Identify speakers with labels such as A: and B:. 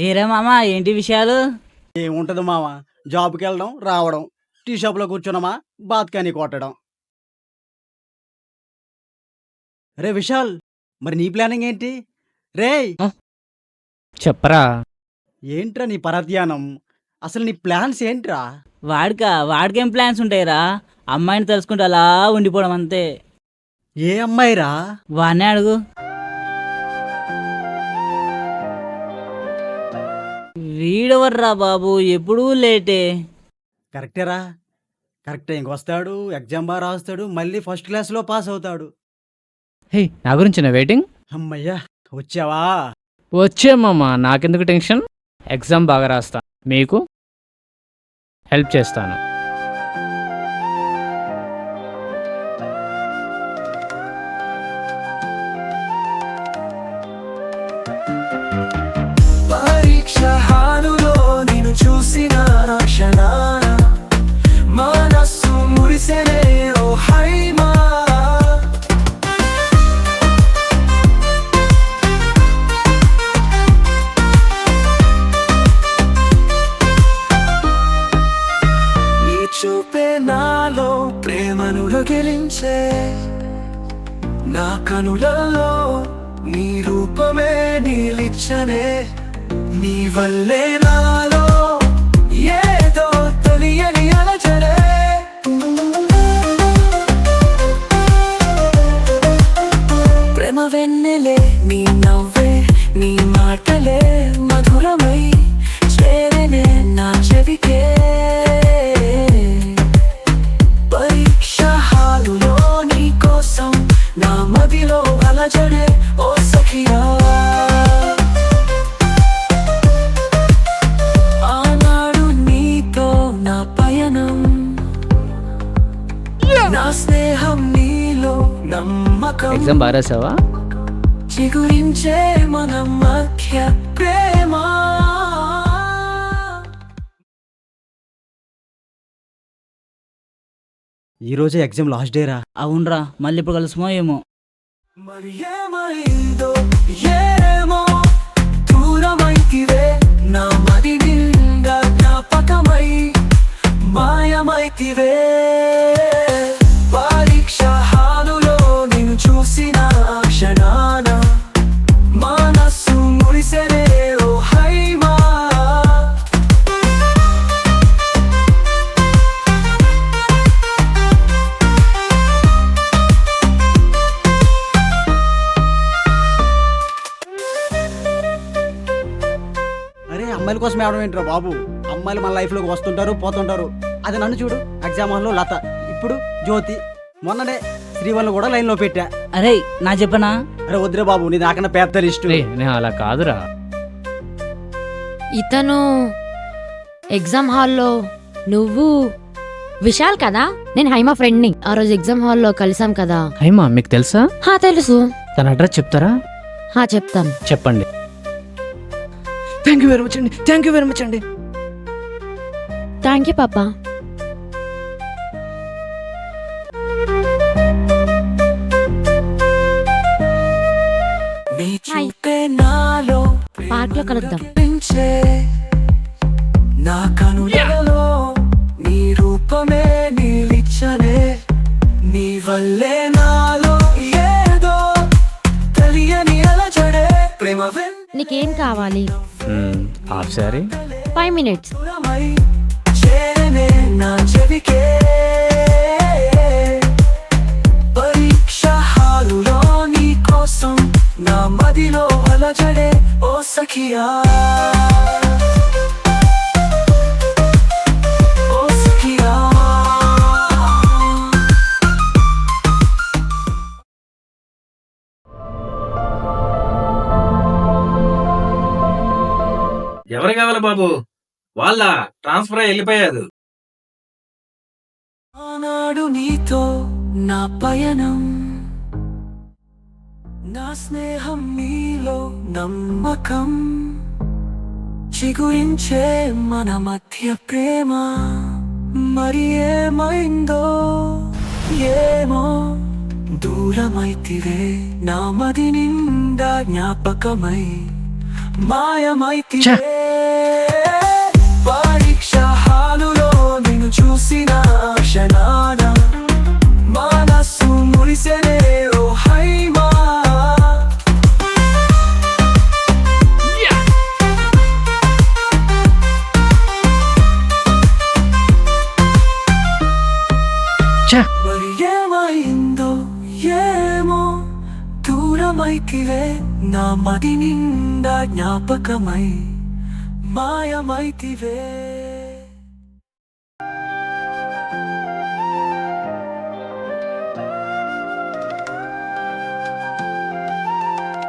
A: ఏరా మామా ఏంటి విషయాలు?
B: ఏముంటది మామ, జాబ్కి వెళ్ళడం రావడం, టీ షాప్లో కూర్చున్నామా, బాత్కానీ కొట్టడం. రే విశాల్, మరి నీ ప్లానింగ్ ఏంటి? రేయ్,
C: ఆ! చెప్పరా?
B: ఏంట్రా నీ పరధ్యానం? అసలు నీ ప్లాన్స్ ఏంట్రా?
A: వాడికేం ప్లాన్స్ ఉంటాయిరా? అమ్మాయిని తెలుసుకుంటే అలా ఉండిపోవడం అంతే.
B: ఏ అమ్మాయిరా?
A: వాడినే అడుగు. వీడెవర్రా బాబు, ఎప్పుడూ లేటే.
B: కరెక్టేరా, కరెక్టే. ఇంకొస్తాడు, ఎగ్జామ్ బాగా రాస్తాడు, మళ్ళీ ఫస్ట్ క్లాస్లో పాస్ అవుతాడు.
C: హే, నా గురించి నా వెయిటింగ్.
B: అమ్మయ్యా, వచ్చావా?
C: వచ్చే మామ, నాకెందుకు టెన్షన్. ఎగ్జామ్ బాగా రాస్తా, మీకు హెల్ప్ చేస్తాను.
D: పరీక్ష హాలులో నిన్ను చూసిన క్షణాన మనస్సు మురిసెనే ఓ హైమా. ఈ చూపే నాలో ప్రేమను రగిలించే, నా కనులలో నీ రూపమే నిలిచనే. నీ వల్లే నాలో ఏదో తెలియని అలజడే. ప్రేమ వెన్నెలే, నీ నవ్వే, నీ మాటలే మధురమై చేరనే నా చెవికే. పరీక్ష హాలులో నీ కోసం నా మదిలో అలజడే ఓ సఖియా. ఆనాడు నీతో నా పయనం, నా స్నేహం నీలో నమ్మకం.
C: ఎగ్జామ్ బాగా రాసావా?
D: చిగురించే మన మధ్య ప్రేమ.
B: ఈ రోజే ఎగ్జామ్ లాస్ట్ డేరా.
A: అవునరా, మళ్ళీ ఇప్పుడు కలుసుమో ఏమో.
D: మరి ఏమైందో ఏమో, దూరమైతివే నా మది నిండా జ్ఞాపకమై మాయమైతివే. పరీక్ష హాలులో నిన్ను చూసిన క్షణాన మనస్సు మురిసెనే ఓ హైమా.
B: అరే, అమ్మాయిల కోసం ఏడడం ఏంట్రా బాబు? అమ్మాయిలు మన లైఫ్లోకి వస్తుంటారు, పోతుంటారు. అది నన్ను చూడు, ఎగ్జామ్ హాల్లో లత, ఇప్పుడు జ్యోతి, మొన్ననే శ్రీవల్ని కూడా లైన్లో పెట్టా.
A: అరే నా చెప్పనా?
B: అరే వద్దురే బాబు, నీ దాకన్నా పెద్ద లిస్టు.
C: రే, నేను అలా కాదురా.
E: ఇతను ఎగ్జామ్ హాల్లో, నువ్వు విశాల్ కదా? నేను హైమా ఫ్రెండ్ని. ఆ రోజు ఎగ్జామ్ హాల్లో కలిసాం కదా.
C: హైమా మీకు తెలుసా?
E: హా తెలుసు.
C: తన అడ్రస్ చెప్తారా?
E: హా చెప్తాను.
C: చెప్పండి. థ్యాంక్ యూ వెరీ మచ్ అండి, థ్యాంక్ యూ వెరీ మచ్ అండి.
E: థ్యాంక్ యూ పాపా.
D: నీ చూపే నాలో
E: పార్క్ లో కలుద్దాం.
D: పెంచే, నా కనులలో నీ రూపమే నిలిచనే. నీ వల్లే నాలో ఏదో తెలియని అలజడే. ప్రేమ
E: నీకేం కావాలి?
C: Half sorry.
E: 5 minutes.
D: వెన్నెలమై చేరనే నా చెవికే. పరీక్ష హాలులో నీ కోసం నా మదిలో అలజడే ఓ సఖియా. ఓ సఖియా.
F: ఎవరు కావాలి బాబు? వాళ్ళ ట్రాన్స్ఫర్ అయ్యి వెళ్ళిపోయారు.
D: ఆనాడు నీతో నా పయనం, నా స్నేహం నీలో నమ్మకం. చిగురించే మన మధ్య ప్రేమ. మరి ఏమైందో ఏమో, దూరమైతివే నా మది నిండా జ్ఞాపకమై మాయమైతివే పరీక్ష హాలులో నిన్ను చూసిన క్షణాన మనసు మురిసెనే ఓ హైమా మరి ఏమైందో ఏమో దూరమైతివే నా మది నిండా జ్ఞాపకమై మాయమైతివే